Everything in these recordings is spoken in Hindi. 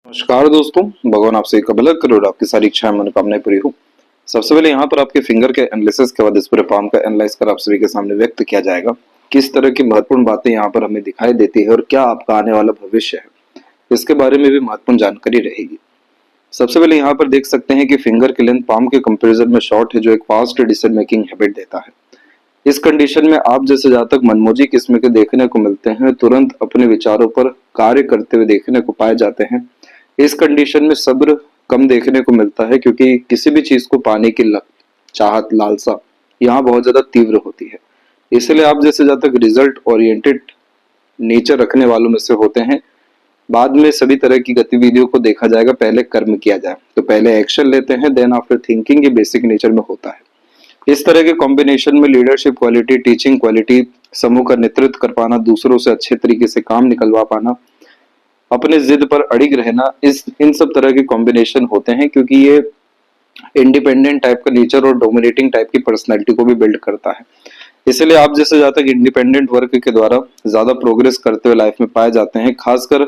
नमस्कार दोस्तों, भगवान आपसे कबूल करे और आपकी सारी इच्छाएं मनोकामनाएं पूरी हो। सबसे पहले यहाँ पर आपके फिंगर के एनालिसिस के बाद इस पूरे पाम का एनालाइज कर आप सभी के सामने व्यक्त किया जाएगा। किस तरह की महत्वपूर्ण बातें यहाँ पर हमें दिखाई देती है और क्या आपका आने वाला भविष्य है, इसके बारे में भी महत्वपूर्ण जानकारी रहेगी। सबसे पहले यहाँ पर देख सकते हैं कि फिंगर की लेंथ पाम के कंपेरिजन में शॉर्ट है, जो एक फास्ट डिसीजन मेकिंग हैबिट देता है। इस कंडीशन में आप जैसे जहाँ तक मनमोजी किस्म के देखने को मिलते हैं, तुरंत अपने विचारों पर कार्य करते हुए देखने को पाए जाते हैं। इस कंडीशन में सब्र कम देखने को मिलता है, क्योंकि किसी भी चीज को पाने की चाहत, लालसा यहाँ बहुत ज्यादा तीव्र होती है। इसलिए आप जैसे जहाँ तक रिजल्ट ओरिएंटेड नेचर रखने वालों में से होते हैं। बाद में सभी तरह की गतिविधियों को देखा जाएगा, पहले कर्म किया जाए तो पहले एक्शन लेते हैं, देन आफ्टर थिंकिंग, ये बेसिक नेचर में होता है। इस तरह के कॉम्बिनेशन में लीडरशिप क्वालिटी, टीचिंग क्वालिटी, समूह का नेतृत्व कर पाना, दूसरों से अच्छे तरीके से काम निकलवा पाना, अपने जिद पर अड़िग रहना, इन सब तरह के कॉम्बिनेशन होते हैं, क्योंकि ये इंडिपेंडेंट टाइप का नेचर और डोमिनेटिंग टाइप की पर्सनैलिटी को भी बिल्ड करता है। इसलिए आप जैसे ज्यादा तक इंडिपेंडेंट वर्क के द्वारा ज्यादा प्रोग्रेस करते हुए लाइफ में पाए जाते हैं। खासकर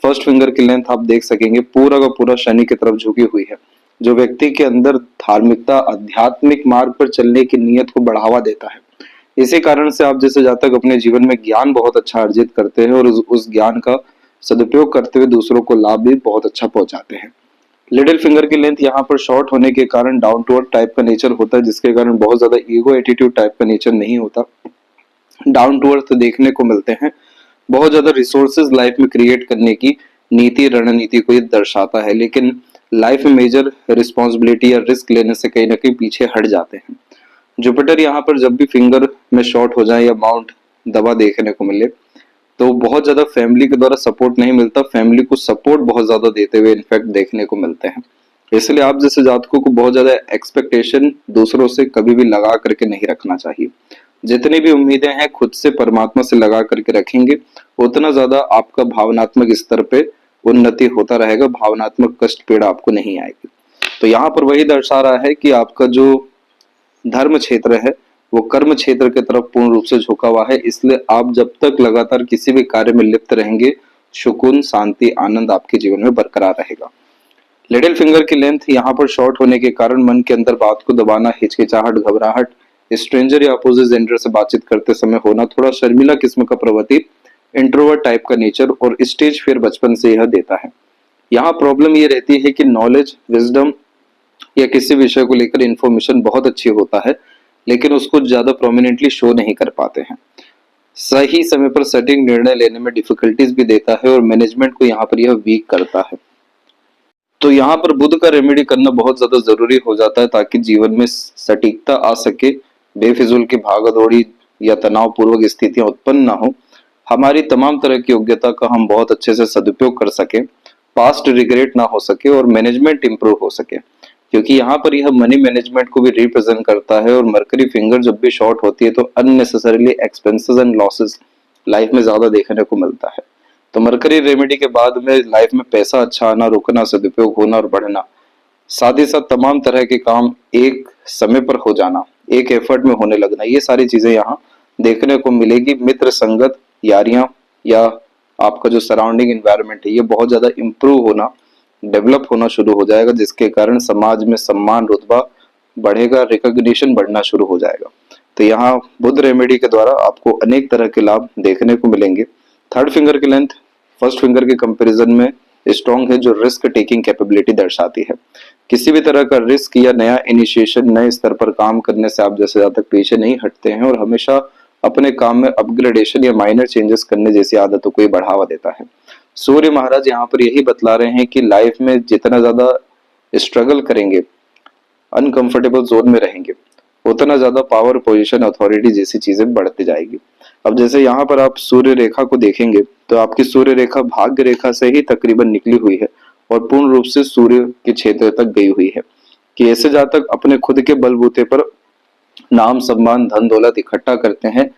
फर्स्ट फिंगर की लेंथ आप देख सकेंगे पूरा का पूरा शनि की तरफ झुकी हुई है, जो व्यक्ति के अंदर धार्मिकता, आध्यात्मिक मार्ग पर चलने की नीयत को बढ़ावा देता है। इसी कारण से आप जैसे जातक अपने जीवन में ज्ञान बहुत अच्छा अर्जित करते हैं और उस ज्ञान का सदुपयोग करते हुए दूसरों को लाभ भी बहुत अच्छा पहुंचाते हैं। लिटिल फिंगर की लेंथ यहाँ पर शॉर्ट होने के कारण डाउन टू अर्थ टाइप का नेचर होता है, जिसके कारण बहुत ज्यादा ईगो एटीट्यूड टाइप का नेचर नहीं होता। डाउन टू अर्थ देखने को मिलते हैं। बहुत ज्यादा रिसोर्सेज लाइफ में क्रिएट करने की नीति, रणनीति को ये दर्शाता है, लेकिन लाइफ में मेजर रिस्पॉन्सिबिलिटी या रिस्क लेने से कहीं ना कहीं पीछे हट जाते हैं। जुपिटर यहाँ पर जब भी फिंगर में शॉर्ट हो जाए या माउंट दबा देखने को मिले, तो बहुत ज्यादा फैमिली के द्वारा सपोर्ट नहीं मिलता, फैमिली को सपोर्ट बहुत ज्यादा देते हुए इनफैक्ट देखने को मिलते हैं। इसलिए आप जैसे जातकों को बहुत ज्यादा एक्सपेक्टेशन दूसरों से कभी भी लगा करके नहीं रखना चाहिए। जितनी भी उम्मीदें हैं खुद से, परमात्मा से लगा करके रखेंगे, उतना ज्यादा आपका भावनात्मक स्तर पे उन्नति होता रहेगा, भावनात्मक कष्ट पीड़ा आपको नहीं आएगी। तो यहाँ पर वही दर्शा रहा है कि आपका जो धर्म क्षेत्र है वो कर्म क्षेत्र की तरफ पूर्ण रूप से झुका हुआ है। इसलिए आप जब तक लगातार किसी भी कार्य में लिप्त रहेंगे, सुकून, शांति, आनंद आपके जीवन में बरकरार रहेगा। लिटिल फिंगर की लेंथ यहाँ पर शॉर्ट होने के कारण मन के अंदर बात को दबाना, हिचकिचाहट, घबराहट, स्ट्रेंजर या अपोजिट जेंडर से बातचीत करते समय होना, थोड़ा शर्मिला किस्म का प्रवृत्ति, इंट्रोवर्ट टाइप का नेचर और स्टेज फियर बचपन से यह देता है। यहाँ प्रॉब्लम ये रहती है कि नॉलेज, विजडम या किसी विषय को लेकर इंफॉर्मेशन बहुत अच्छी होता है, लेकिन उसको ज्यादा प्रोमिनेंटली शो नहीं कर पाते हैं। सही समय पर सटीक निर्णय लेने में डिफिकल्टीज भी देता है और मैनेजमेंट को यहाँ पर यह वीक करता है। तो यहाँ पर बुध का रेमेडी करना बहुत ज्यादा जरूरी हो जाता है, ताकि जीवन में सटीकता आ सके, बेफिजूल की भागदौड़ी या तनाव पूर्वक स्थितियां उत्पन्न ना हो, हमारी तमाम तरह की योग्यता का हम बहुत अच्छे से सदुपयोग कर सके, पास्ट रिग्रेट ना हो सके और मैनेजमेंट इंप्रूव हो सके। क्योंकि यहाँ पर यह मनी मैनेजमेंट को भी रिप्रेजेंट करता है और मरकरी फिंगर जब भी शॉर्ट होती है तो unnecessarily expenses and losses life में ज्यादा देखने को मिलता है। तो मरकरी रेमेडी के बाद में लाइफ में पैसा अच्छा आना, रुकना, सदुपयोग होना और बढ़ना, साथ ही साथ तमाम तरह के काम एक समय पर हो जाना, एक एफर्ट में होने लगना, ये सारी चीजें यहाँ देखने को मिलेगी। मित्र संगत, यारियां या आपका जो सराउंडिंग एनवायरनमेंट है ये बहुत ज्यादा इंप्रूव होना, डेवलप होना शुरू हो जाएगा, जिसके कारण समाज में सम्मान, रुतबा बढ़ेगा, रिकॉग्निशन बढ़ना शुरू हो जाएगा। तो यहाँ बुध रेमेडी के द्वारा आपको अनेक तरह के लाभ देखने को मिलेंगे। थर्ड फिंगर की लेंथ फर्स्ट फिंगर के कंपैरिजन में स्ट्रॉन्ग है, जो रिस्क टेकिंग कैपेबिलिटी दर्शाती है। किसी भी तरह का रिस्क या नया इनिशिएशन, नए स्तर पर काम करने से आप जैसे ज्यादा तक पीछे नहीं हटते हैं और हमेशा अपने काम में अपग्रेडेशन या माइनर चेंजेस करने जैसी आदतों को बढ़ावा देता है। सूर्य महाराज यहाँ पर यही बतला रहे हैं कि लाइफ में जितना ज्यादा स्ट्रगल करेंगे, अनकंफर्टेबल जोन में रहेंगे, उतना ज्यादा पावर, पोजीशन, अथॉरिटी जैसी चीजें बढ़ती जाएगी। अब जैसे यहाँ पर आप सूर्य रेखा को देखेंगे तो आपकी सूर्य रेखा भाग्य रेखा से ही तकरीबन निकली हुई है और पूर्ण रूप से सूर्य के क्षेत्र तक गई हुई है, कि ऐसे जहाँ तक अपने खुद के बलबूते पर नाम, सम्मान, धन दौलत इकट्ठा करते हैं,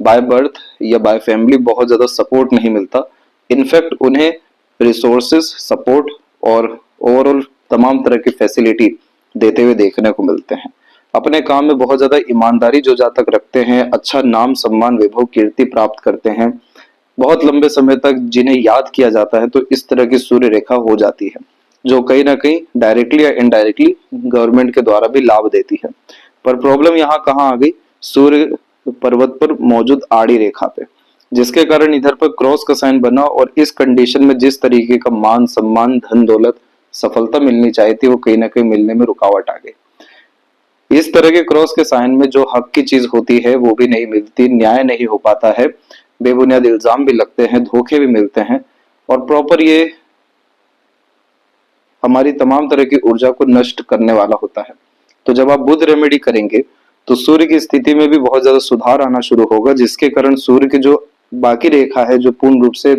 बाय बर्थ या बाय फैमिली बहुत ज्यादा सपोर्ट नहीं मिलता। इनफैक्ट उन्हें रिसोर्सेज, सपोर्ट और ओवरऑल तमाम तरह की फैसिलिटी देते हुए देखने को मिलते हैं। अपने काम में बहुत ज्यादा ईमानदारी जो जहाँ तक रखते हैं, अच्छा नाम, सम्मान, वैभव, कीर्ति प्राप्त करते हैं, बहुत लंबे समय तक जिन्हें याद किया जाता है, तो इस तरह की सूर्य रेखा हो जाती है, जो कहीं ना कहीं डायरेक्टली या इनडायरेक्टली गवर्नमेंट के द्वारा भी लाभ देती है। पर प्रॉब्लम यहाँ कहाँ आ गई? सूर्य पर्वत पर मौजूद आड़ी रेखा पे, जिसके कारण इधर पर क्रॉस का साइन बना, और इस कंडीशन में जिस तरीके का मान सम्मान, धन दौलत, सफलता मिलनी चाहिए थी, वो कहीं ना कहीं मिलने में रुकावट आ गई। इस तरह के क्रॉस के साइन में जो हक की चीज होती है वो भी नहीं मिलती, न्याय नहीं हो पाता है, बेबुनियाद इल्जाम भी लगते हैं, धोखे भी मिलते हैं, और प्रॉपर ये हमारी तमाम तरह की ऊर्जा को नष्ट करने वाला होता है। तो जब आप बुध रेमेडी करेंगे तो सूर्य की स्थिति में भी बहुत ज्यादा सुधार आना शुरू होगा, जिसके कारण सूर्य की जो बाकी रेखा है, जो पूर्ण रूप से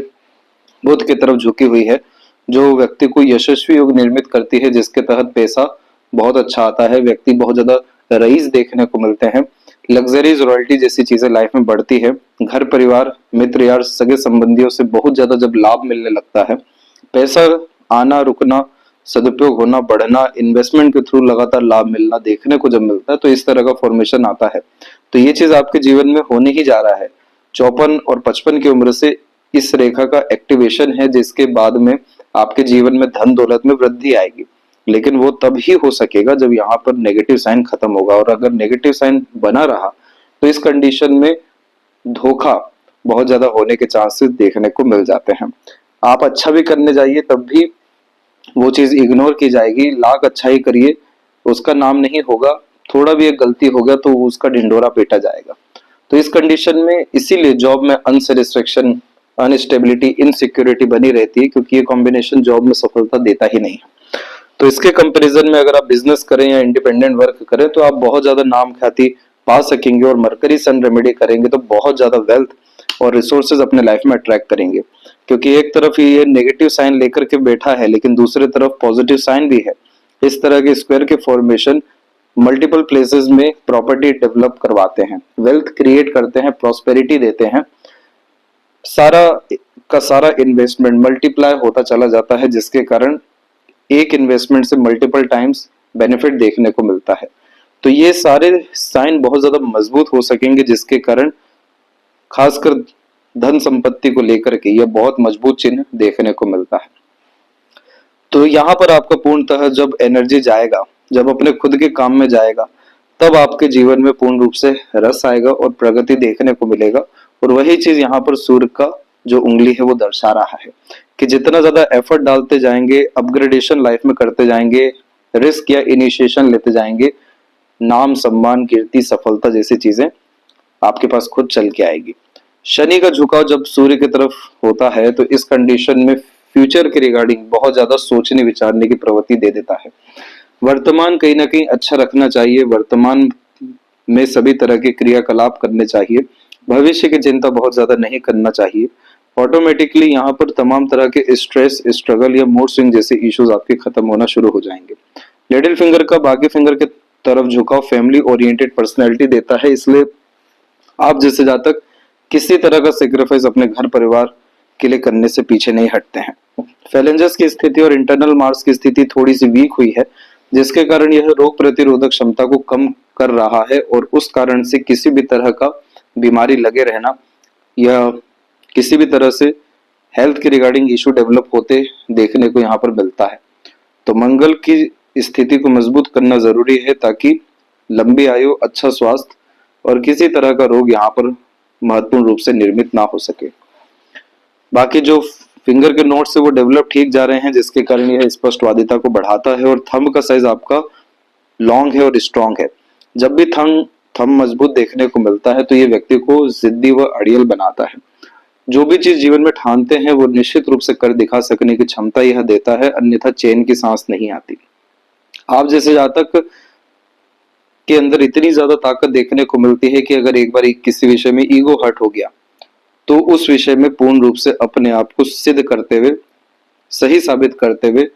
बुध की तरफ झुकी हुई है, जो व्यक्ति को यशस्वी योग निर्मित करती है, जिसके तहत पैसा बहुत अच्छा आता है, व्यक्ति बहुत ज्यादा रईस देखने को मिलते हैं, लग्जरीज, रॉयल्टी जैसी चीजें लाइफ में बढ़ती है, घर परिवार, मित्र यार, सगे संबंधियों से बहुत ज्यादा जब लाभ मिलने लगता है, पैसा आना रुकना, सदुपयोग होना, बढ़ना, इन्वेस्टमेंट के थ्रू लगातार लाभ मिलना देखने को जब मिलता है, तो इस तरह का फॉर्मेशन आता है। तो ये चीज आपके जीवन में होने ही जा रहा है। 54 और 55 की उम्र से इस रेखा का एक्टिवेशन है, जिसके बाद में आपके जीवन में धन दौलत में वृद्धि आएगी, लेकिन वो तब ही हो सकेगा जब यहाँ पर नेगेटिव साइन खत्म होगा। और अगर नेगेटिव साइन बना रहा तो इस कंडीशन में धोखा बहुत ज्यादा होने के चांसेस देखने को मिल जाते हैं। आप अच्छा भी करने जाइए तब भी वो चीज इग्नोर की जाएगी, लाख अच्छा ही करिए उसका नाम नहीं होगा, थोड़ा भी एक गलती हो गया तो उसका ढिंडोरा पीटा जाएगा। तो इस कंडीशन में इसीलिए जॉब में अनसेटिस्फेक्शन, अनस्टेबिलिटी, इनसिक्योरिटी बनी रहती है, क्योंकि ये कॉम्बिनेशन जॉब में सफलता देता ही नहीं है। तो इसके कंपैरिजन में अगर आप बिजनेस करें या इंडिपेंडेंट वर्क करें तो आप बहुत ज्यादा नाम ख्याति पा सकेंगे, और मरकरी सन रेमेडी करेंगे तो बहुत ज्यादा वेल्थ और रिसोर्सेज अपने लाइफ में अट्रैक्ट करेंगे, क्योंकि एक तरफ ये नेगेटिव साइन लेकर के बैठा है, लेकिन दूसरी तरफ पॉजिटिव साइन भी है। इस तरह के स्क्वायर के फॉर्मेशन मल्टीपल प्लेसेस में प्रॉपर्टी डेवलप करवाते हैं, वेल्थ क्रिएट करते हैं, प्रॉस्पेरिटी देते हैं, सारा का सारा इन्वेस्टमेंट मल्टीप्लाई होता चला जाता है, जिसके कारण एक इन्वेस्टमेंट से मल्टीपल टाइम्स बेनिफिट देखने को मिलता है। तो ये सारे साइन बहुत ज्यादा मजबूत हो सकेंगे, जिसके कारण खासकर धन संपत्ति को लेकर के यह बहुत मजबूत चिन्ह देखने को मिलता है। तो यहाँ पर आपका पूर्णतः जब एनर्जी जाएगा, जब अपने खुद के काम में जाएगा, तब आपके जीवन में पूर्ण रूप से रस आएगा और प्रगति देखने को मिलेगा। और वही चीज यहाँ पर सूर्य का जो उंगली है वो दर्शा रहा है कि जितना ज्यादा एफर्ट डालते जाएंगे, अपग्रेडेशन लाइफ में करते जाएंगे, रिस्क या इनिशिएशन लेते जाएंगे, नाम, सम्मान, कीर्ति, सफलता जैसी चीजें आपके पास खुद चल के आएगी। शनि का झुकाव जब सूर्य की तरफ होता है तो इस कंडीशन में फ्यूचर के रिगार्डिंग बहुत ज्यादा सोचने विचारने की प्रवृत्ति दे देता है। वर्तमान कहीं ना कहीं अच्छा रखना चाहिए, वर्तमान में सभी तरह के क्रियाकलाप करने चाहिए, भविष्य की चिंता बहुत ज्यादा नहीं करना चाहिए। ऑटोमेटिकली यहाँ पर तमाम तरह के स्ट्रेस, स्ट्रगल या मूड स्विंग जैसे इश्यूज आपके खत्म होना शुरू हो जाएंगे। लिटिल फिंगर का बाकी फिंगर के तरफ झुकाव फैमिली ओरिएंटेड पर्सनैलिटी देता है, इसलिए आप जैसे जातक किसी तरह का सेक्रीफाइस अपने घर परिवार के लिए करने से पीछे नहीं हटते हैं। फैलेंजस की स्थिति और इंटरनल मार्स की स्थिति थोड़ी सी वीक हुई है, जिसके कारण यह रोग प्रतिरोधक क्षमता को कम कर रहा है, और उस कारण से किसी भी तरह का बीमारी लगे रहना या किसी भी तरह से हेल्थ के रिगार्डिंग इशू डेवलप होते देखने को यहाँ पर मिलता है। तो मंगल की स्थिति को मजबूत करना जरूरी है, ताकि लंबी आयु, अच्छा स्वास्थ्य और किसी तरह का रोग यहाँ पर महत्वपूर्ण रूप से निर्मित ना हो सके। बाकी जो फिंगर के नोट्स है वो डेवलप ठीक जा रहे हैं, जिसके कारण यह स्पष्टवादिता को बढ़ाता है, और थंब का साइज आपका लॉन्ग है और स्ट्रॉन्ग है। जब भी थंब मजबूत देखने को मिलता है तो ये व्यक्ति को जिद्दी व अड़ियल बनाता है। जो भी चीज जीवन में ठानते हैं वो निश्चित रूप से कर दिखा सकने की क्षमता यह देता है, अन्यथा चैन की सांस नहीं आती। आप जैसे जातक के अंदर इतनी ज्यादा ताकत देखने को मिलती है कि अगर एक बार किसी विषय में ईगो हर्ट हो गया तो उस विषय में पूर्ण रूप से अपने आप को सिद्ध करते हुए, सही साबित करते हुए,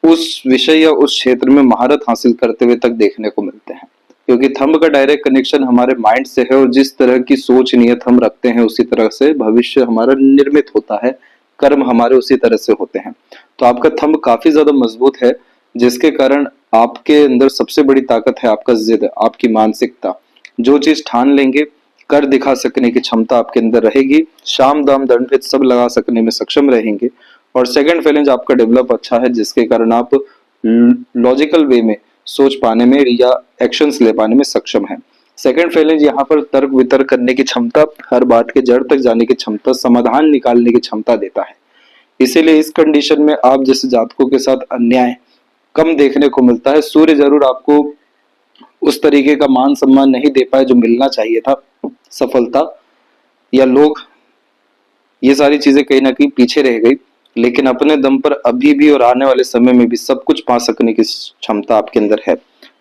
उस विषय या उस क्षेत्र में महारत हासिल करते हुए तक देखने को मिलते हैं। क्योंकि थंब का डायरेक्ट कनेक्शन हमारे माइंड से है, और जिस तरह की सोच नियत हम रखते हैं उसी तरह से भविष्य हमारा निर्मित होता है, कर्म हमारे उसी तरह से होते हैं। तो आपका थंब काफी ज्यादा मजबूत है, जिसके कारण आपके अंदर सबसे बड़ी ताकत है आपका जिद, आपकी मानसिकता। जो चीज ठान लेंगे कर दिखा सकने की क्षमता आपके अंदर रहेगी, शाम दाम दंड भेद सब लगा सकने में सक्षम रहेंगे। और सेकंड फैलेंज आपका डेवलप अच्छा है, जिसके कारण आप लॉजिकल वे में सोच पाने में या एक्शंस ले पाने में सक्षम है। सेकंड फैलेंज यहाँ पर तर्क वितर्क करने की क्षमता, हर बात के जड़ तक जाने की क्षमता, समाधान निकालने की क्षमता देता है। इसीलिए इस कंडीशन में आप जैसे जातकों के साथ अन्याय कम देखने को मिलता है। सूर्य जरूर आपको उस तरीके का मान सम्मान नहीं दे पाए जो मिलना चाहिए था, सफलता या लोग, ये सारी चीजें कहीं ना कहीं पीछे रह गई, लेकिन अपने दम पर अभी भी और आने वाले समय में भी सब कुछ पा सकने की क्षमता आपके अंदर है।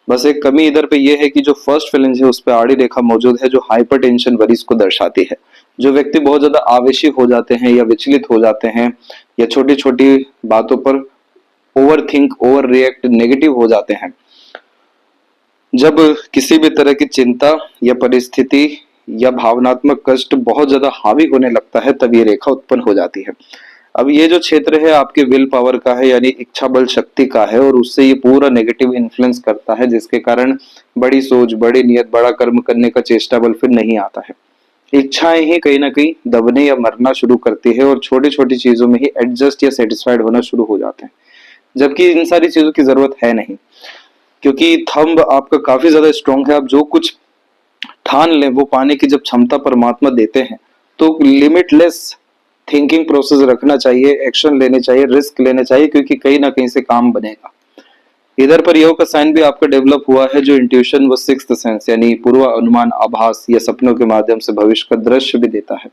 बस एक कमी इधर पे ये है कि जो फर्स्ट फैलेंज है उस पर आड़ी रेखा मौजूद है, जो हाइपरटेंशन वरीज को दर्शाती है। जो व्यक्ति बहुत ज्यादा आवेशी हो जाते हैं या विचलित हो जाते हैं या छोटी छोटी बातों पर over think, over react, negative हो जाते हैं, जब किसी भी तरह की चिंता या परिस्थिति या भावनात्मक कष्ट बहुत ज्यादा हावी होने लगता है, तब ये रेखा उत्पन्न हो जाती है। अब ये जो क्षेत्र है आपके विल पावर का है, यानी इच्छा बल शक्ति का है, और उससे ये पूरा नेगेटिव इन्फ्लुएंस करता है, जिसके कारण बड़ी सोच, बड़ी नियत, बड़ा कर्म करने का चेष्टा बल फिर नहीं आता है। इच्छाएं ही कहीं ना कहीं दबने या मरना शुरू करती है और छोटी छोटी चीजों में ही एडजस्ट या सेटिस्फाइड होना शुरू हो जाते हैं, जबकि इन सारी चीजों की जरूरत है नहीं, क्योंकि थंब आपका काफी ज्यादा स्ट्रांग है। आप जो कुछ ठान लें वो पाने की जब क्षमता परमात्मा देते हैं, तो लिमिटलेस थिंकिंग प्रोसेस रखना चाहिए, एक्शन लेने चाहिए, रिस्क लेने चाहिए, क्योंकि कहीं ना कहीं से काम बनेगा। इधर पर योग का साइन भी आपका डेवलप हुआ है, जो इंट्यूशन व सिक्स्थ सेंस यानी पूर्व अनुमान, आभास या सपनों के माध्यम से भविष्य का दृश्य भी देता है।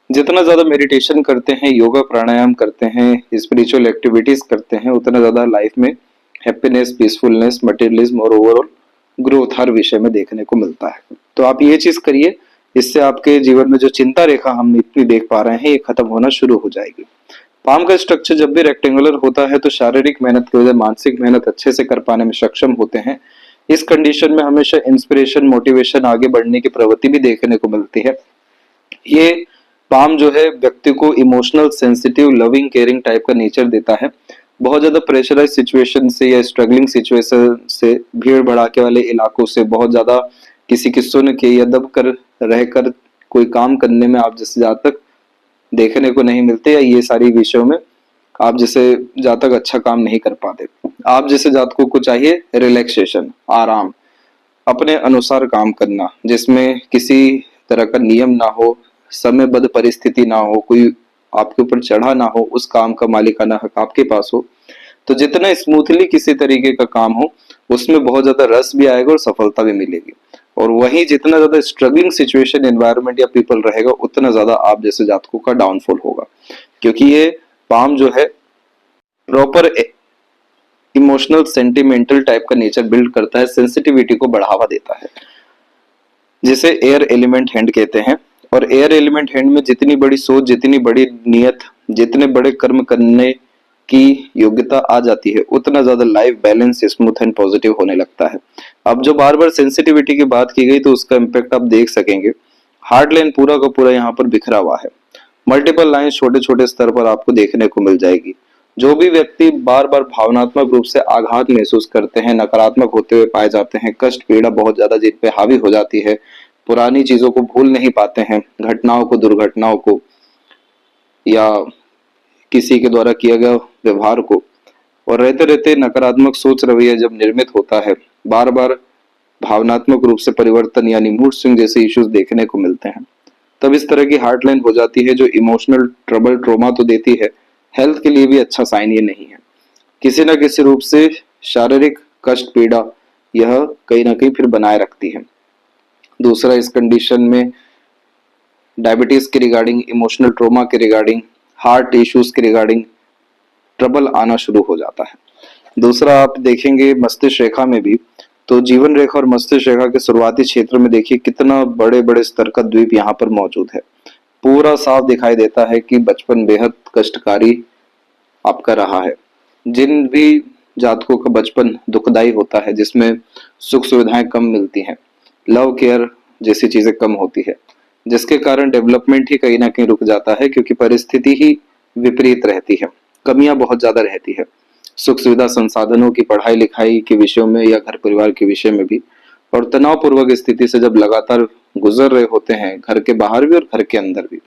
जितना ज्यादा मेडिटेशन करते हैं, योगा प्राणायाम करते हैं, स्पिरिचुअल एक्टिविटीज करते हैं, उतना ज्यादा लाइफ में हैप्पीनेस, पीसफुलनेस, मटेरियलिज्म और ओवरऑल ग्रोथ हर विषय में देखने को मिलता है। तो आप ये चीज करिए, इससे आपके जीवन में जो चिंता रेखा हम इतनी देख पा रहे हैं ये खत्म होना शुरू हो जाएगी। पाम का स्ट्रक्चर जब भी रेक्टेंगुलर होता है तो शारीरिक मेहनत की वजह मानसिक मेहनत अच्छे से कर पाने में सक्षम होते हैं। इस कंडीशन में हमेशा इंस्पिरेशन, मोटिवेशन, आगे बढ़ने की प्रवृत्ति भी देखने को मिलती है। ये पाम जो है व्यक्ति को emotional, sensitive, loving, caring type का नेचर देता है। बहुत ज्यादा प्रेशराइज सिचुएशन से या स्ट्रगलिंग सिचुएशन से, भीड़ भड़ाके वाले इलाकों से, बहुत ज्यादा किसी की सुन के या दब कर रहकर कोई काम करने में आप जैसे जातक देखने को नहीं मिलते, या ये सारी विषयों में आप जैसे जातक अच्छा काम नहीं कर पाते। आप जैसे जातकों को चाहिए रिलैक्सेशन, आराम, अपने अनुसार काम करना, जिसमें किसी तरह का नियम ना हो, समयबद्ध परिस्थिति ना हो, कोई आपके ऊपर चढ़ा ना हो, उस काम का मालिकाना हक आपके पास हो। तो जितना स्मूथली किसी तरीके का काम हो उसमें बहुत ज्यादा रस भी आएगा और सफलता भी मिलेगी। और वहीं जितना ज्यादा स्ट्रगलिंग सिचुएशन, एनवायरनमेंट या पीपल रहेगा, उतना ज्यादा आप जैसे जातकों का डाउनफॉल होगा, क्योंकि ये पाम जो है प्रॉपर इमोशनल, सेंटिमेंटल टाइप का नेचर बिल्ड करता है, सेंसिटिविटी को बढ़ावा देता है, जिसे एयर एलिमेंट हैंड कहते हैं। और एयर एलिमेंट हैंड में जितनी बड़ी सोच, जितनी बड़ी नियत, जितने बड़े कर्म करने की योग्यता आ जाती है, उतना ज्यादा life balance, smooth and positive होने लगता है। अब जो बार बार सेंसिटिविटी की बात की गई तो उसका इम्पैक्ट आप देख सकेंगे। हार्ड लाइन पूरा का पूरा यहाँ पर बिखरा हुआ है, मल्टीपल लाइन छोटे छोटे स्तर पर आपको देखने को मिल जाएगी। जो भी व्यक्ति बार बार भावनात्मक रूप से आघात महसूस करते हैं, नकारात्मक होते हुए पाए जाते हैं, कष्ट पीड़ा बहुत ज्यादा जिन पे हावी हो जाती है, पुरानी चीजों को भूल नहीं पाते हैं, घटनाओं को, दुर्घटनाओं को, या किसी के द्वारा किया गया व्यवहार को, और रहते रहते नकारात्मक सोच रवैया जब निर्मित होता है, बार बार भावनात्मक रूप से परिवर्तन यानी मूड स्विंग जैसे इश्यूज देखने को मिलते हैं, तब इस तरह की हार्ट लाइन हो जाती है, जो इमोशनल ट्रबल, ट्रोमा तो देती है, हेल्थ के लिए भी अच्छा साइन ये नहीं है। किसी न किसी रूप से शारीरिक कष्ट, पीड़ा यह कहीं ना कहीं फिर बनाए रखती है। दूसरा, इस कंडीशन में डायबिटीज के रिगार्डिंग, इमोशनल ट्रोमा के रिगार्डिंग, हार्ट इश्यूज के रिगार्डिंग ट्रबल आना शुरू हो जाता है। दूसरा, आप देखेंगे मस्तिष्क रेखा में भी, तो जीवन रेखा और मस्तिष्क रेखा के शुरुआती क्षेत्र में देखिए कितना बड़े बड़े स्तर का द्वीप यहाँ पर मौजूद है। पूरा साफ दिखाई देता है कि बचपन बेहद कष्टकारी आपका रहा है। जिन भी जातकों का बचपन दुखदाई होता है, जिसमें सुख सुविधाएं कम मिलती हैं, लव केयर जैसी चीजें कम होती है, जिसके कारण डेवलपमेंट ही कहीं ना कहीं रुक जाता है, क्योंकि परिस्थिति ही विपरीत रहती है, कमियां बहुत ज्यादा रहती है, सुख सुविधा, संसाधनों की, पढ़ाई लिखाई के विषयों में या घर परिवार के विषय में भी। और तनावपूर्वक स्थिति से जब लगातार गुजर रहे होते हैं, घर के बाहर भी और घर के अंदर भी।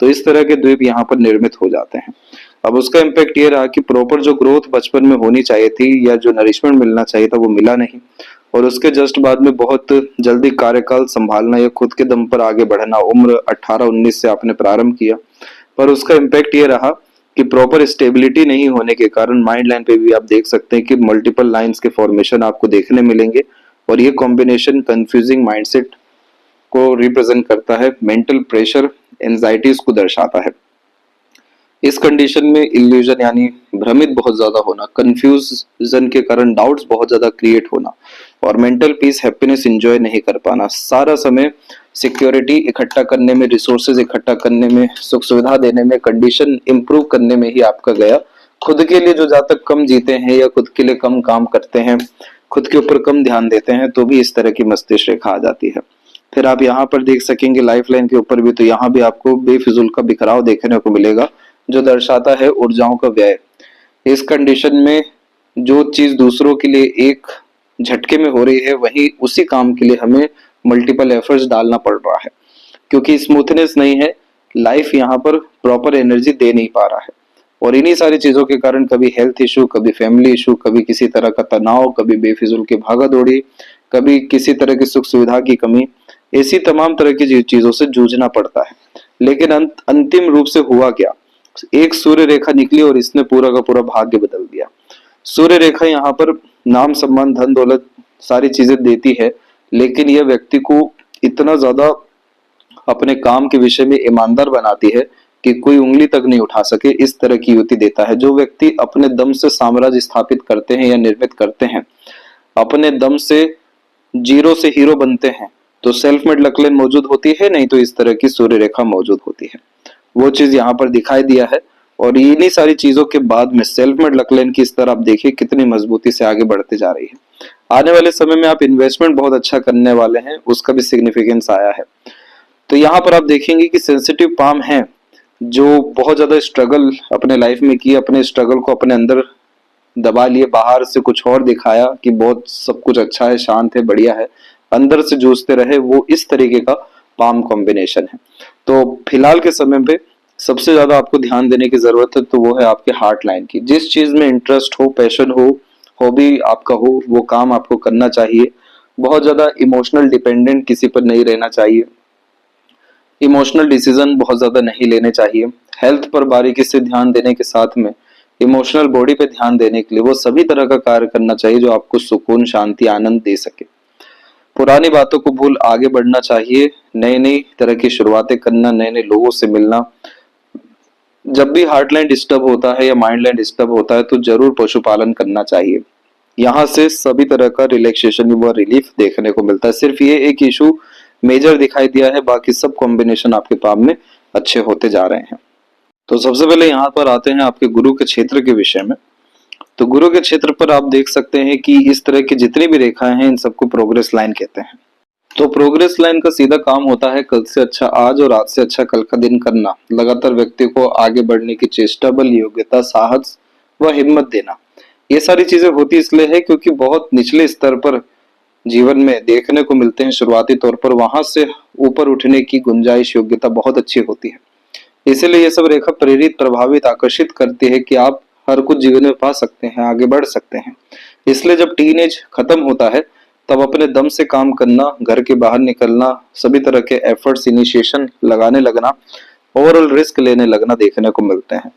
तो इस तरह के द्वीप यहाँ पर निर्मित हो जाते हैं। अब उसका इम्पैक्ट ये रहा कि प्रॉपर जो ग्रोथ बचपन में होनी चाहिए थी या जो नरिशमेंट मिलना चाहिए था वो मिला नहीं, और उसके जस्ट बाद में बहुत जल्दी कार्यकाल संभालना या खुद के दम पर आगे बढ़ना, उम्र 18-19 से आपने प्रारंभ किया, पर उसका इम्पैक्ट ये रहा कि प्रॉपर स्टेबिलिटी नहीं होने के कारण माइंड लाइन पे भी आप देख सकते हैं कि मल्टीपल लाइंस के फॉर्मेशन आपको देखने मिलेंगे, और ये कॉम्बिनेशन कंफ्यूजिंग माइंडसेट को रिप्रेजेंट करता है, मेंटल प्रेशर, एंजाइटीज को दर्शाता है। इस कंडीशन में इल्यूजन यानी भ्रमित बहुत ज्यादा होना, कंफ्यूजन के कारण डाउट्स बहुत ज्यादा क्रिएट होना, और मेंटल पीस, हैप्पीनेस एंजॉय नहीं कर पाना, सारा समय सिक्योरिटी इकट्ठा करने में, रिसोर्सेज इकट्ठा करने में, सुख सुविधा देने में, कंडीशन इंप्रूव करने में ही आपका गया। खुद के लिए जो जब तक कम जीते हैं या खुद के लिए कम काम करते हैं, खुद के ऊपर कम ध्यान देते हैं, तो भी इस तरह की मस्तिष्क रेखा आ जाती है। फिर आप यहाँ पर देख सकेंगे लाइफ लाइन के ऊपर भी, तो यहाँ भी आपको बेफिजूल का बिखराव देखने को मिलेगा, जो दर्शाता है ऊर्जाओं का व्यय। इस कंडीशन में जो चीज दूसरों के लिए एक झटके में हो रही है, वही उसी काम के लिए हमें मल्टीपल एफर्ट्स डालना पड़ रहा है, क्योंकि स्मूथनेस नहीं है, लाइफ यहाँ पर प्रॉपर एनर्जी दे नहीं पा रहा है। और इन्हीं सारी चीजों के कारण कभी हेल्थ इशू, कभी फैमिली इशू, कभी किसी तरह का तनाव, कभी बेफिजूल की भागा दौड़ी, कभी किसी तरह की सुख सुविधा की कमी, ऐसी तमाम तरह की चीजों से जूझना पड़ता है। लेकिन अंतिम रूप से हुआ क्या, एक सूर्य रेखा निकली और इसने पूरा का पूरा भाग्य बदल दिया। सूर्य रेखा यहाँ पर नाम, सम्मान, धन दौलत सारी चीजें देती है, लेकिन यह व्यक्ति को इतना ज्यादा अपने काम के विषय में ईमानदार बनाती है कि कोई उंगली तक नहीं उठा सके, इस तरह की युति देता है। जो व्यक्ति अपने दम से साम्राज्य स्थापित करते हैं या निर्मित करते हैं, अपने दम से जीरो से हीरो बनते हैं, तो सेल्फ मेड लक लाइन मौजूद होती है, नहीं तो इस तरह की सूर्य रेखा मौजूद होती है। वो चीज यहाँ पर दिखाई दिया है, और इन्हीं सारी चीजों के बाद में सेल्फ मेड लक लाइन की इस तरह आप देखिए कितनी मजबूती से आगे बढ़ते जा रही है। आने वाले समय में आप इन्वेस्टमेंट बहुत अच्छा करने वाले हैं, उसका भी सिग्निफिकेंस आया है। तो यहाँ पर आप देखेंगे कि सेंसिटिव पाम है, जो बहुत ज्यादा स्ट्रगल अपने लाइफ में किए, अपने स्ट्रगल को अपने अंदर दबा लिए, बाहर से कुछ और दिखाया कि बहुत सब कुछ अच्छा है, शांत है, बढ़िया है, अंदर से जूझते रहे, वो इस तरीके का पाम कॉम्बिनेशन है। तो फिलहाल के समय पे सबसे ज्यादा आपको ध्यान देने की जरूरत है, तो वो है आपके हार्ट लाइन की। जिस चीज में इंटरेस्ट हो, पैशन हो, हॉबी आपका हो, वो काम आपको करना चाहिए। बहुत ज्यादा इमोशनल डिपेंडेंट किसी पर नहीं रहना चाहिए, इमोशनल डिसीजन बहुत ज्यादा नहीं लेने चाहिए। हेल्थ पर बारीकी से ध्यान देने के साथ में इमोशनल बॉडी पे ध्यान देने के लिए वो सभी तरह का कार्य करना चाहिए जो आपको सुकून, शांति, आनंद दे सके। पुरानी बातों को भूल आगे बढ़ना चाहिए, नई नई तरह की शुरुआतें करना, नए नए लोगों से मिलना। जब भी हार्ट लाइन डिस्टर्ब होता है या माइंड लाइन डिस्टर्ब होता है, तो जरूर पशुपालन करना चाहिए। यहाँ से सभी तरह का रिलैक्सेशन व रिलीफ देखने को मिलता है। सिर्फ ये एक इशू मेजर दिखाई दिया है, बाकी सब कॉम्बिनेशन आपके काम में अच्छे होते जा रहे हैं। तो सबसे पहले यहाँ पर आते हैं आपके गुरु के क्षेत्र के विषय में। तो गुरु के क्षेत्र पर आप देख सकते हैं कि इस तरह की जितनी भी रेखाएं हैं, इन सबको प्रोग्रेस लाइन कहते हैं। तो प्रोग्रेस लाइन का सीधा काम होता है कल से अच्छा आज और आज से अच्छा कल का दिन करना, लगातार व्यक्ति को आगे बढ़ने की चेष्टा, बल, योग्यता, साहस व हिम्मत देना। ये सारी चीजें होती इसलिए है क्योंकि बहुत निचले स्तर पर जीवन में देखने को मिलते हैं शुरुआती तौर पर, वहां से ऊपर उठने की गुंजाइश, योग्यता बहुत अच्छी होती है। इसीलिए ये सब रेखा प्रेरित, प्रभावित, आकर्षित करती है कि आप हर कुछ जीवन में पा सकते हैं, आगे बढ़ सकते हैं। इसलिए जब टीनेज खत्म होता है, तब अपने दम से काम करना, घर के बाहर निकलना, सभी तरह के एफर्ट्स, इनिशिएशन लगाने लगना, ओवरऑल रिस्क लेने लगना देखने को मिलते हैं।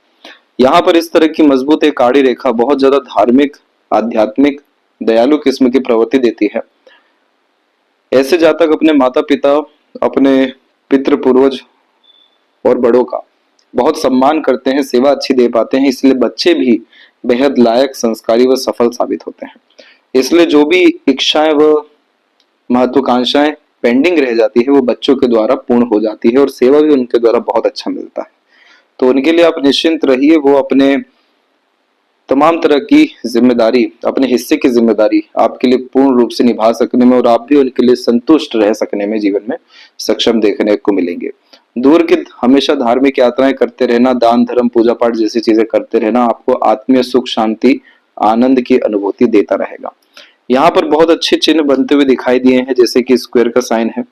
यहाँ पर इस तरह की मजबूत एक आड़ी रेखा बहुत ज्यादा धार्मिक, आध्यात्मिक, दयालु किस्म की प्रवृत्ति देती है। ऐसे जातक अपने माता पिता, अपने पितृ पूर्वज और बड़ों का बहुत सम्मान करते हैं, सेवा अच्छी दे पाते हैं, इसलिए बच्चे भी बेहद लायक, संस्कारी व सफल साबित होते हैं। इसलिए जो भी इच्छाएं व महत्वाकांक्षाएं पेंडिंग रह जाती है, वो बच्चों के द्वारा पूर्ण हो जाती है और सेवा भी उनके द्वारा बहुत अच्छा मिलता है। तो उनके लिए आप निश्चिंत रहिए, वो अपने तमाम तरह की जिम्मेदारी, अपने हिस्से की जिम्मेदारी आपके लिए पूर्ण रूप से निभा सकने में और आप भी उनके लिए संतुष्ट रह सकने में जीवन में सक्षम देखने को मिलेंगे। दूर की हमेशा धार्मिक यात्राएं करते रहना, दान धर्म, पूजा पाठ जैसी चीजें करते रहना आपको आत्मीय सुख, शांति, आनंद की अनुभूति देता रहेगा। यहाँ पर बहुत अच्छे चिन्ह बनते हुए दिखाई दिए हैं, जैसे कि स्क्वायर का साइन है,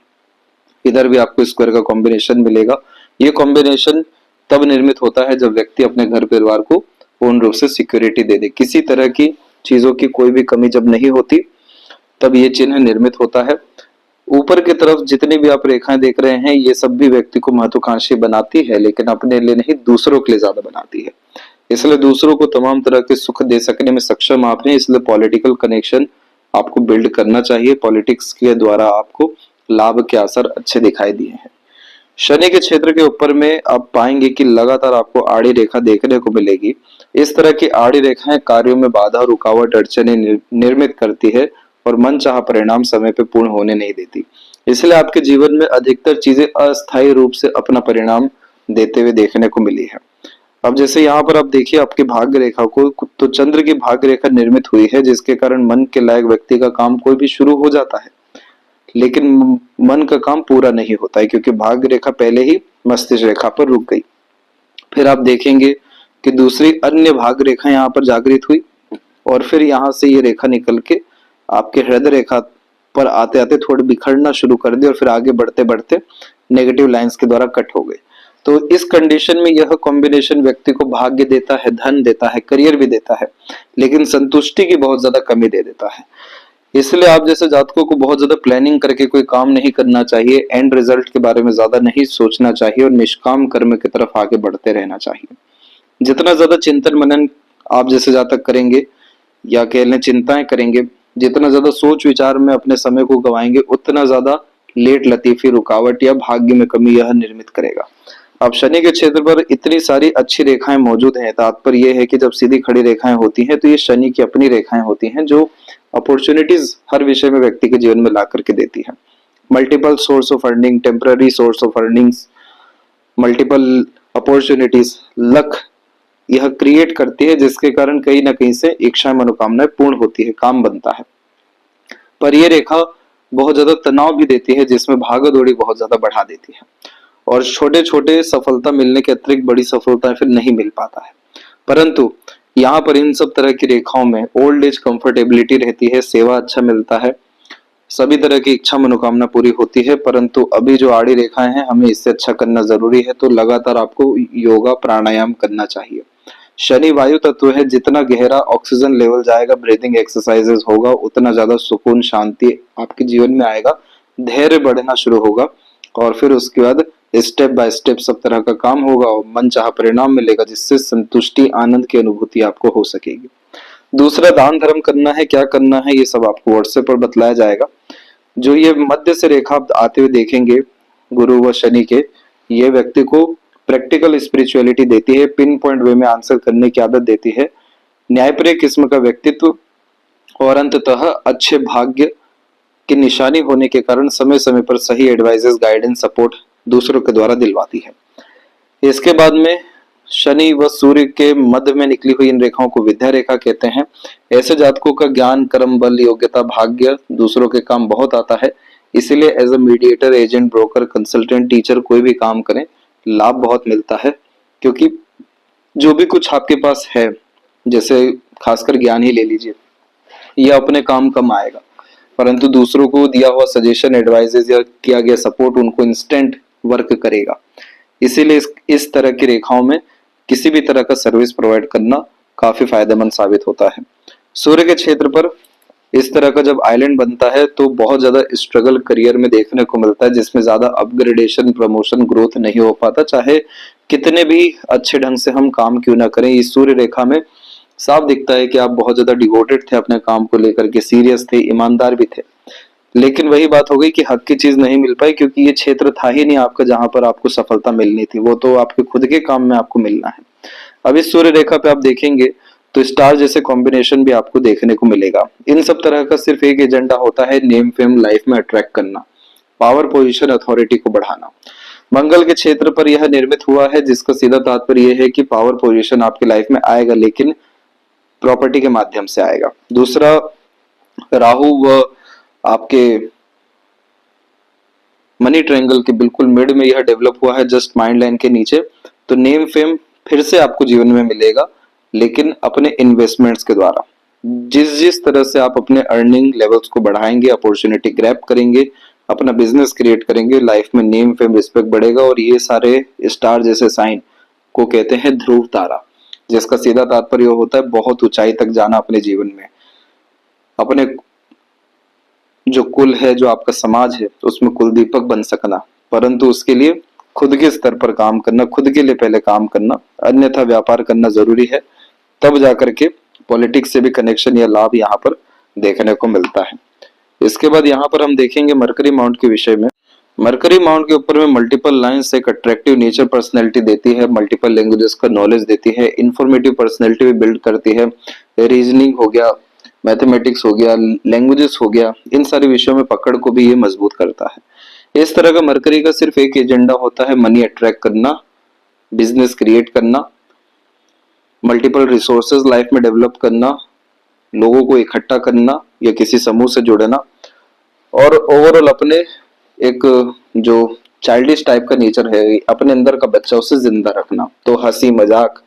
इधर भी आपको स्क्वायर का कॉम्बिनेशन मिलेगा। ये कॉम्बिनेशन तब निर्मित होता है जब व्यक्ति अपने घर परिवार को पूर्ण रूप से सिक्योरिटी दे दे, किसी तरह की चीजों की कोई भी कमी जब नहीं होती तब ये चिन्ह निर्मित होता है। ऊपर की तरफ जितनी भी आप रेखाएं देख रहे हैं ये सब भी व्यक्ति को महत्वाकांक्षी बनाती है, लेकिन अपने लिए नहीं दूसरों के लिए ज्यादा बनाती है। इसलिए दूसरों को तमाम तरह के सुख दे सकने में सक्षम आप हैं, इसलिए पॉलिटिकल कनेक्शन आपको बिल्ड करना चाहिए। पॉलिटिक्स के द्वारा आपको लाभ के असर अच्छे दिखाई दिए हैं। शनि के क्षेत्र के ऊपर में आप पाएंगे कि लगातार आपको आड़ी रेखा देखने को मिलेगी। इस तरह की आड़ी रेखाएं कार्यों में बाधा, रुकावट, अड़चने निर्मित करती है और मनचाहा परिणाम समय पे पूर्ण होने नहीं देती। इसलिए आपके जीवन में अधिकतर चीजें अस्थायी रूप से अपना परिणाम देते हुए देखने को मिली है। अब जैसे यहाँ पर आप देखिए आपके भाग्य रेखा को, तो चंद्र की भाग्य रेखा निर्मित हुई है, जिसके कारण मन के लायक व्यक्ति का काम कोई भी शुरू हो जाता है, लेकिन मन का काम पूरा नहीं होता है क्योंकि भाग्य रेखा पहले ही मस्तिष्क रेखा पर रुक गई। फिर आप देखेंगे कि दूसरी अन्य भाग्य रेखा यहाँ पर जागृत हुई और फिर यहाँ से ये रेखा निकल के आपके हृदय रेखा पर आते आते थोड़ी बिखरना शुरू कर दी और फिर आगे बढ़ते बढ़ते नेगेटिव लाइंस के द्वारा कट हो गए। तो इस कंडीशन में यह कॉम्बिनेशन व्यक्ति को भाग्य देता है, धन देता है, करियर भी देता है, लेकिन संतुष्टि की बहुत ज्यादा कमी दे देता है। इसलिए आप जैसे जातकों को बहुत ज्यादा प्लानिंग करके कोई काम नहीं करना चाहिए, एंड रिजल्ट के बारे में ज्यादा नहीं सोचना चाहिए और निष्काम कर्म की तरफ आगे बढ़ते रहना चाहिए। जितना ज्यादा चिंतन मनन आप जैसे जातक करेंगे या कह लें चिंताएं करेंगे, जितना ज्यादा सोच विचार में अपने समय को गवाएंगे, उतना ज्यादा लेट लतीफी, रुकावट या भाग्य में कमी यह निर्मित करेगा। अब शनि के क्षेत्र पर इतनी सारी अच्छी रेखाएं मौजूद हैं, तात्पर्य यह है कि जब सीधी खड़ी रेखाएं होती हैं तो ये शनि की अपनी रेखाएं होती हैं जो अपॉर्चुनिटीज हर विषय में व्यक्ति के जीवन में ला करके देती है। Multiple source of earning, temporary source of earnings, multiple opportunities, luck यह क्रिएट करती है, जिसके कारण कहीं ना कहीं से इच्छाएं मनोकामनाएं पूर्ण होती है, काम बनता है। पर यह रेखा बहुत ज्यादा तनाव भी देती है, जिसमें भागा दौड़ी बहुत ज्यादा बढ़ा देती है और छोटे छोटे सफलता मिलने के अतिरिक्त बड़ी सफलता फिर नहीं मिल पाता है। परंतु यहाँ पर इन सब तरह की रेखाओं में ओल्ड एज कंफर्टेबिलिटी रहती है, सेवा अच्छा मिलता है, सभी तरह की इच्छा मनोकामना पूरी होती है। परंतु अभी जो आड़ी रेखाएं हैं हमें इससे अच्छा करना जरूरी है, तो लगातार आपको योगा प्राणायाम करना चाहिए। शनि वायु तत्व है, जितना गहरा ऑक्सीजन लेवल जाएगा, ब्रीथिंग एक्सरसाइजेस होगा, उतना ज्यादा सुकून शांति आपके जीवन में आएगा, धैर्य बढ़ना शुरू होगा और फिर उसके बाद स्टेप बाय स्टेप सब तरह का काम होगा और मन चाहा परिणाम मिलेगा, जिससे संतुष्टि आनंद की अनुभूति आपको हो सकेगी। दूसरा, दान धर्म करना है, क्या करना है ये सब आपको व्हाट्सएप पर बतलाया जाएगा। जो ये मध्य से रेखा आप आते हुए देखेंगे गुरु व शनि के, ये व्यक्ति को प्रैक्टिकल स्पिरिचुअलिटी देती है, पिन पॉइंट वे में आंसर करने की आदत देती है, न्यायप्रिय किस्म का व्यक्तित्व और अंततः अच्छे भाग्य की निशानी होने के कारण समय समय पर सही एडवाइजेस, गाइडेंस, सपोर्ट दूसरों के द्वारा दिलवाती है। इसके बाद में शनि व सूर्य के मध्य में निकली हुई इन रेखाओं को विद्या रेखा कहते हैं। ऐसे जातकों का ज्ञान, कर्म, बल, योग्यता, भाग्य दूसरों के काम बहुत आता है। इसीलिए as a mediator, agent, broker, consultant, teacher कोई भी काम करें लाभ बहुत मिलता है, क्योंकि जो भी कुछ आपके पास है, जैसे खासकर ज्ञान ही ले लीजिए, यह अपने काम कम आएगा, परंतु दूसरों को दिया हुआ सजेशन, एडवाइजेस या किया गया सपोर्ट उनको इंस्टेंट वर्क करेगा। इसीलिए इस तरह की रेखाओं में किसी भी तरह का सर्विस प्रोवाइड करना काफी फायदेमंद साबित होता है। सूर्य के क्षेत्र पर इस तरह का जब आइलैंड बनता है तो बहुत ज्यादा स्ट्रगल करियर में देखने को मिलता है, जिसमें ज्यादा अपग्रेडेशन, प्रमोशन, ग्रोथ नहीं हो पाता, चाहे कितने भी अच्छे ढंग से हम काम क्यों ना करें। इस सूर्य रेखा में साफ दिखता है कि आप बहुत ज्यादा डिवोटेड थे अपने काम को लेकर के, सीरियस थे, ईमानदार भी थे, लेकिन वही बात हो गई कि हक की चीज नहीं मिल पाई, क्योंकि ये क्षेत्र था ही नहीं आपका जहां पर आपको सफलता मिलनी थी, वो तो आपके खुद के काम में आपको मिलना है। अब इस सूर्य रेखा पे आप देखेंगे तो स्टार जैसे कॉम्बिनेशन भी आपको देखने को मिलेगा। इन सब तरह का सिर्फ एक एजेंडा होता है, नेम फेम लाइफ में अट्रैक्ट करना, पावर, पोजीशन, अथॉरिटी को बढ़ाना। मंगल के क्षेत्र पर यह निर्मित हुआ है, जिसका सीधा तात्पर्य यह है कि पावर पोजीशन आपकी लाइफ में आएगा, लेकिन प्रॉपर्टी के माध्यम से आएगा। दूसरा, राहु व आपके मनी ट्रायंगल के बिल्कुल मिड में यह डेवलप हुआ है, जस्ट माइंड लाइन के नीचे। तो नेम फेम फिर से आपको जीवन में मिलेगा, लेकिन अपने इन्वेस्टमेंट्स के द्वारा। जिस जिस तरह से आप अपने अर्निंग लेवल्स को बढ़ाएंगे, अपॉर्चुनिटी ग्रैब करेंगे, अपना बिजनेस क्रिएट करेंगे, लाइफ में नेम फेम रिस्पेक्ट बढ़ेगा। और ये सारे स्टार जैसे साइन को कहते हैं ध्रुव तारा, जिसका सीधा तात्पर्य होता है बहुत ऊंचाई तक जाना अपने जीवन में। अपने जो कुल है, जो आपका समाज है, उसमें कुल दीपक बन सकना, परंतु उसके लिए खुद के स्तर पर काम करना, खुद के लिए पहले काम करना, अन्यथा व्यापार करना जरूरी है। तब जाकर के पॉलिटिक्स से भी कनेक्शन या लाभ यहाँ पर देखने को मिलता है। इसके बाद यहाँ पर हम देखेंगे मरकरी माउंट के विषय में। मरकरी माउंट के ऊपर में मल्टीपल लाइंस एक अट्रैक्टिव नेचर पर्सनैलिटी देती है, मल्टीपल लैंग्वेजेस का नॉलेज देती है, इंफॉर्मेटिव पर्सनैलिटी भी बिल्ड करती है। रीजनिंग हो गया, मैथमेटिक्स हो गया, लैंग्वेजेस हो गया, इन सारे विषयों में पकड़ को भी ये मजबूत करता है। इस तरह का मरकरी का सिर्फ एक एजेंडा होता है, मनी अट्रैक्ट करना, बिजनेस क्रिएट करना, मल्टीपल रिसोर्सेज लाइफ में डेवलप करना, लोगों को इकट्ठा करना या किसी समूह से जुड़ना, और ओवरऑल अपने एक जो चाइल्डिश टाइप का नेचर है, अपने अंदर का बच्चा, उसे जिंदा रखना। तो हंसी मजाक,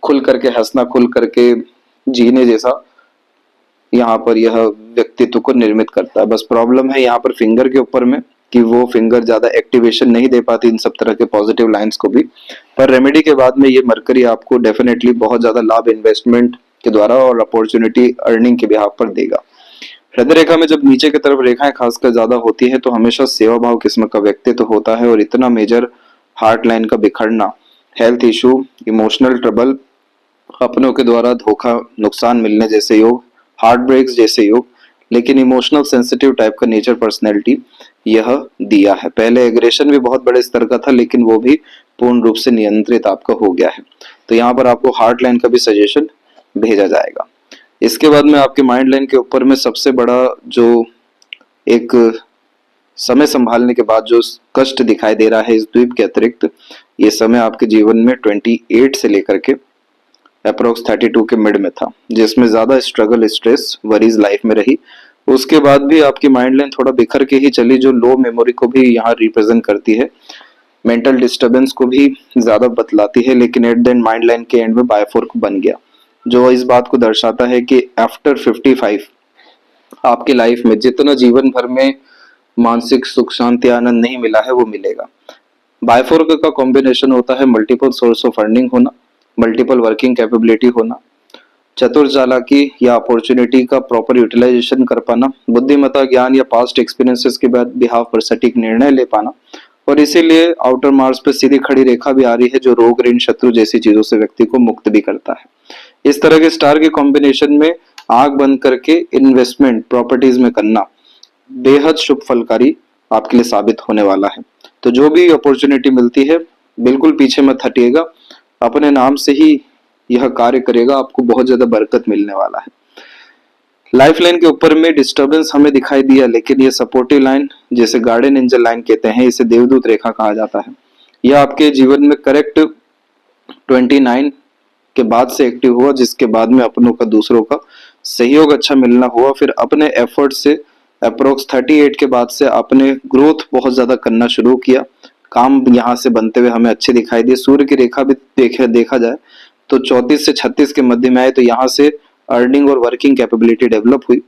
खुल करके हंसना, खुल करके जीने जैसा यहाँ पर यह व्यक्तित्व को निर्मित करता है। बस प्रॉब्लम है यहाँ पर फिंगर के ऊपर में कि वो फिंगर ज्यादा एक्टिवेशन नहीं दे पाती इन सब तरह के पॉजिटिव लाइंस को भी। पर रेमेडी के बाद में ये मरकरी आपको डेफिनेटली बहुत ज्यादा लाभ इन्वेस्टमेंट के द्वारा और अपॉर्चुनिटी अर्निंग के बिहाफ पर देगा। हृदय रेखा में जब नीचे की तरफ रेखाएं खासकर ज्यादा होती है तो हमेशा सेवा भाव किस्म का व्यक्तित्व होता है, और इतना मेजर हार्ट लाइन का बिखरना, हेल्थ इशू, इमोशनल ट्रबल, अपनों के द्वारा धोखा नुकसान मिलने जैसे योग, हार्ट ब्रेक्स जैसे योग, लेकिन इमोशनल सेंसिटिव टाइप का नेचर पर्सनैलिटी यह दिया है। पहले एग्रेशन भी बहुत बड़े स्तर का था, लेकिन वो भी पूर्ण रूप से नियंत्रित आपका हो गया है। तो यहाँ पर आपको हार्ट लाइन का भी सजेशन भेजा जाएगा। इसके बाद में आपके माइंड लाइन के ऊपर में सबसे बड़ा जो एक समय संभालने के बाद जो कष्ट दिखाई दे रहा है इस द्वीप के अतिरिक्त, ये समय आपके जीवन में 28 से लेकर के अप्रोक्स 32 के मिड में था, जिसमें ज्यादा स्ट्रगल, स्ट्रेस, वरीज लाइफ में रही। उसके बाद भी आपकी माइंड लाइन थोड़ा बिखर के ही चली, जो लो मेमोरी को भी यहाँ रिप्रेजेंट करती है, मेंटल डिस्टर्बेंस को भी ज्यादा बतलाती है। लेकिन at the end mind line के एंड में बायफोर्क बन गया, जो इस बात को दर्शाता है कि आफ्टर 55 आपकी लाइफ में जितना जीवन भर में मानसिक सुख, शांति, आनंद नहीं मिला है वो मिलेगा। बायफोर्क का कॉम्बिनेशन होता है मल्टीपल सोर्स ऑफ अर्निंग होना, मल्टीपल वर्किंग कैपेबिलिटी होना, चतुर चालाकी या अपॉर्चुनिटी का प्रॉपर यूटिलाइजेशन कर पाना, बुद्धिमत्ता, ज्ञान या पास्ट एक्सपीरियंसेस के बाद बिहाफ पर सटीक निर्णय ले पाना। और इसीलिए आउटर मार्स पे सीधी खड़ी रेखा भी आ रही है, जो रोग, ऋण, शत्रु जैसी चीजों से व्यक्ति को मुक्त भी करता है। इस तरह के स्टार के कॉम्बिनेशन में आंख बंद करके इन्वेस्टमेंट प्रॉपर्टीज में करना बेहद शुभ फलकारी आपके लिए साबित होने वाला है। तो जो भी अपॉर्चुनिटी मिलती है बिल्कुल पीछे मत हटिएगा, अपने नाम से ही यह कार्य करेगा, आपको बहुत ज्यादा बरकत मिलने वाला है। लाइफ लाइन के ऊपर में डिस्टर्बेंस हमें दिखाई दिया, लेकिन ये सपोर्टिव लाइन, जैसे गार्डन एंजल लाइन कहते हैं, इसे देवदूत रेखा कहा जाता है। यह आपके जीवन में करेक्ट 29 के बाद से एक्टिव हुआ, जिसके बाद में अपनों का, दूसरों का सहयोग अच्छा मिलना हुआ। फिर अपने एफर्ट से अप्रोक्स 38 के बाद से आपने ग्रोथ बहुत ज्यादा करना शुरू किया, काम यहाँ से बनते हुए हमें अच्छे दिखाई दिए। सूर्य की रेखा भी देखा जाए तो 34 से 36 के मध्य में आए, तो यहाँ से अर्निंग और वर्किंग कैपेबिलिटी डेवलप हुई।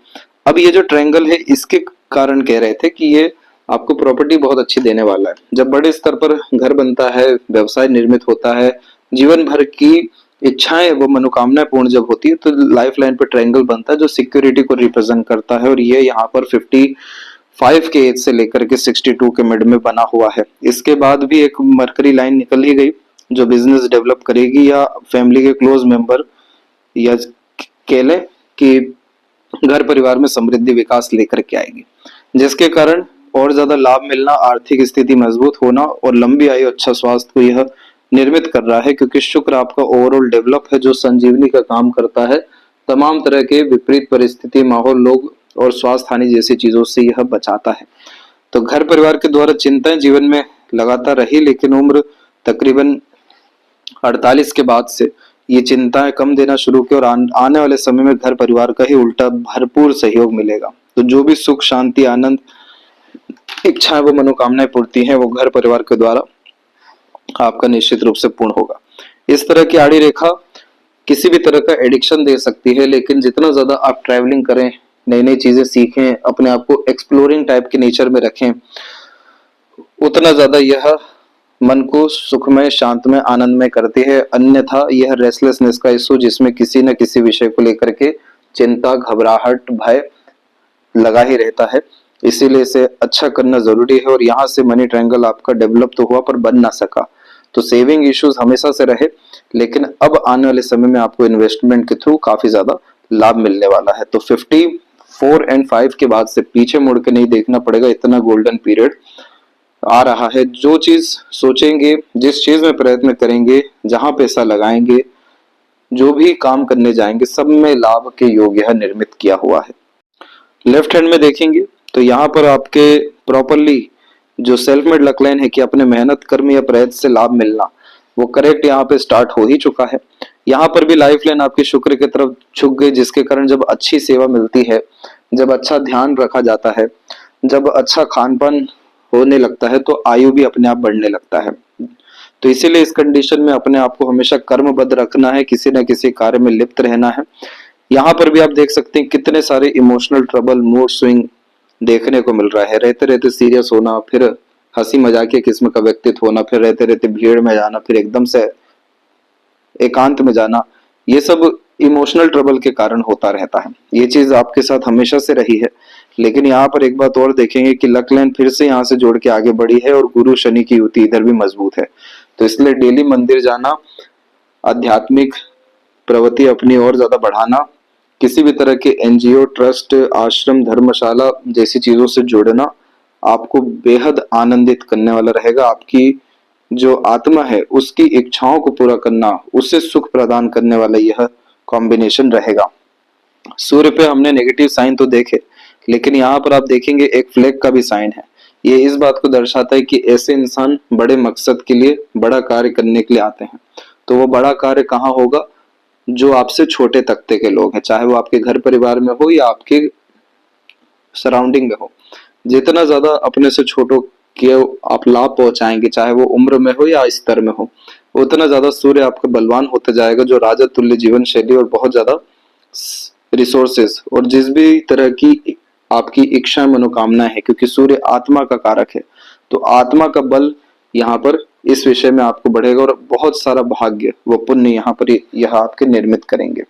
अब ये जो ट्रायंगल है, इसके कारण कह रहे थे कि ये आपको प्रॉपर्टी बहुत अच्छी देने वाला है। जब बड़े स्तर पर घर बनता है, व्यवसाय निर्मित होता है, जीवन भर की इच्छाएं व मनोकामनाएं पूर्ण जब होती है, तो लाइफ लाइन पर ट्रायंगल बनता है जो सिक्योरिटी को रिप्रेजेंट करता है। और ये यहाँ पर 55 के एज से लेकर के 62 के मिड में बना हुआ है। इसके बाद भी एक मरकरी लाइन निकल ही गई जो बिजनेस डेवलप करेगी, या फैमिली के क्लोज मेंबर, या कह लें कि घर परिवार में समृद्धि, विकास लेकर के आएगी, जिसके कारण और ज्यादा लाभ मिलना, आर्थिक स्थिति मजबूत होना और लंबी आयु, अच्छा स्वास्थ्य को यह निर्मित कर रहा है। क्योंकि शुक्र आपका ओवरऑल डेवलप है, जो संजीवनी का काम करता है, तमाम तरह के विपरीत परिस्थिति, माहौल, लोग और स्वास्थ्य हानि जैसी चीजों से यह बचाता है। तो घर परिवार के द्वारा चिंताएं जीवन में लगातार रही, लेकिन उम्र तकरीबन 48 के बाद से ये चिंताएं कम देना शुरू की, और आने वाले समय में घर परिवार का ही उल्टा भरपूर सहयोग मिलेगा। तो जो भी सुख, शांति, आनंद, इच्छाएं व मनोकामनाएं पूर्ति हैं, वो घर परिवार के द्वारा आपका निश्चित रूप से पूर्ण होगा। इस तरह की आड़ी रेखा किसी भी तरह का एडिक्शन दे सकती है, लेकिन जितना ज्यादा आप ट्रैवलिंग करें, नई नई चीजें सीखें, अपने आप को एक्सप्लोरिंग टाइप के नेचर में रखें, उतना ज्यादा यह मन को सुखमय, शांतमय, आनंदमय करती है। अन्यथा यह रेस्टलेसनेस का इशू, जिसमें किसी न किसी विषय को लेकर के चिंता, घबराहट, भय लगा ही रहता है। इसीलिए इसे अच्छा करना जरूरी है। और यहाँ से मनी ट्रायंगल आपका डेवलप तो हुआ पर बन ना सका, तो सेविंग इश्यूज हमेशा से रहे, लेकिन अब आने वाले समय में आपको इन्वेस्टमेंट के थ्रू काफी ज्यादा लाभ मिलने वाला है। तो 54 एंड 5 के बाद से पीछे मुड़ के नहीं देखना पड़ेगा, इतना गोल्डन पीरियड आ रहा है। जो चीज सोचेंगे, जिस चीज में प्रयत्न करेंगे, जहां पैसा लगाएंगे, जो भी काम करने जाएंगे, सब में लाभ के योग यह निर्मित किया हुआ है। लेफ्ट हैंड में देखेंगे तो यहाँ पर आपके प्रॉपरली जो सेल्फ मेड लक लाइन है कि अपने मेहनत, कर्म या प्रयत्न से लाभ मिलना, वो करेक्ट यहाँ पे स्टार्ट हो ही चुका है। यहाँ पर भी लाइफ लाइन आपकी शुक्र की तरफ झुक गई, जिसके कारण जब अच्छी सेवा मिलती है, जब अच्छा ध्यान रखा जाता है, जब अच्छा खान पान होने लगता है, तो आयु भी अपने आप बढ़ने लगता है। तो इसीलिए इस कंडीशन में अपने आप को हमेशा कर्मबद्ध रखना है, किसी न किसी कार्य में लिप्त रहना है। यहाँ पर भी आप देख सकते हैं कितने सारे इमोशनल ट्रबल, मूड स्विंग देखने को मिल रहा है। रहते रहते सीरियस होना, फिर हंसी मजाकिया किस्म का व्यक्तित्व होना, फिर रहते रहते भीड़ में जाना, फिर एकदम से एकांत में जाना, ये सब इमोशनल ट्रबल के कारण होता रहता है। ये चीज आपके साथ हमेशा से रही है। लेकिन यहाँ पर एक बात और देखेंगे कि लक लाइन फिर से यहाँ से जोड़ के आगे बढ़ी है और गुरु शनि की युति इधर भी मजबूत है। तो इसलिए डेली मंदिर जाना, आध्यात्मिक प्रवृत्ति अपनी और ज्यादा बढ़ाना, किसी भी तरह के एनजीओ, ट्रस्ट, आश्रम, धर्मशाला जैसी चीजों से जुड़ना आपको बेहद आनंदित करने वाला रहेगा। आपकी जो आत्मा है उसकी इच्छाओं को पूरा करना, उससे सुख प्रदान करने वाला यह कॉम्बिनेशन रहेगा। सूर्य पे हमने नेगेटिव साइन तो देखे, लेकिन यहाँ पर आप देखेंगे एक फ्लैग का भी साइन है। ये इस बात को दर्शाता है कि ऐसे इंसान बड़े मकसद के लिए, बड़ा कार्य करने के लिए आते हैं। तो वो बड़ा कार्य कहाँ होगा? जो आपसे छोटे तख्ते के लोग हैं, चाहे वो आपके घर परिवार में हो या आपके सराउंडिंग में हो। जितना ज्यादा अपने से छोटों के आप लाभ पहुंचाएंगे, चाहे वो उम्र में हो या स्तर में हो, उतना ज्यादा सूर्य आपका बलवान होता जाएगा, जो राजा तुल्य जीवन शैली और बहुत ज्यादा रिसोर्सेस और जिस भी तरह की आपकी इच्छा, मनोकामना है, क्योंकि सूर्य आत्मा का कारक है, तो आत्मा का बल यहाँ पर इस विषय में आपको बढ़ेगा और बहुत सारा भाग्य, वो पुण्य यहाँ पर यह आपके निर्मित करेंगे।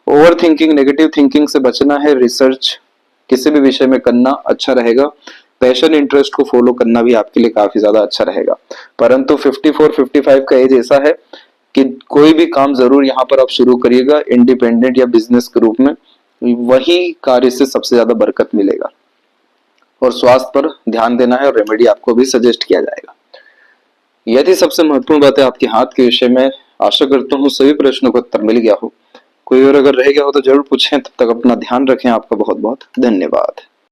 ओवर थिंकिंग, नेगेटिव थिंकिंग से बचना है। रिसर्च किसी भी विषय में करना अच्छा रहेगा। पैशन, इंटरेस्ट को फॉलो करना भी आपके लिए काफी ज्यादा अच्छा रहेगा। परंतु 54-55 का एज ऐसा है कि कोई भी काम जरूर यहाँ पर आप शुरू करिएगा इंडिपेंडेंट या बिजनेस के रूप में, वही कार्य से सबसे ज्यादा बरकत मिलेगा। और स्वास्थ्य पर ध्यान देना है और रेमेडी आपको भी सजेस्ट किया जाएगा। यदि सबसे महत्वपूर्ण बात है आपके हाथ के विषय में, आशा करता हूँ सभी प्रश्नों का उत्तर मिल गया हो। कोई और अगर रह गया हो तो जरूर पूछें। तब तक अपना ध्यान रखें। आपका बहुत बहुत धन्यवाद।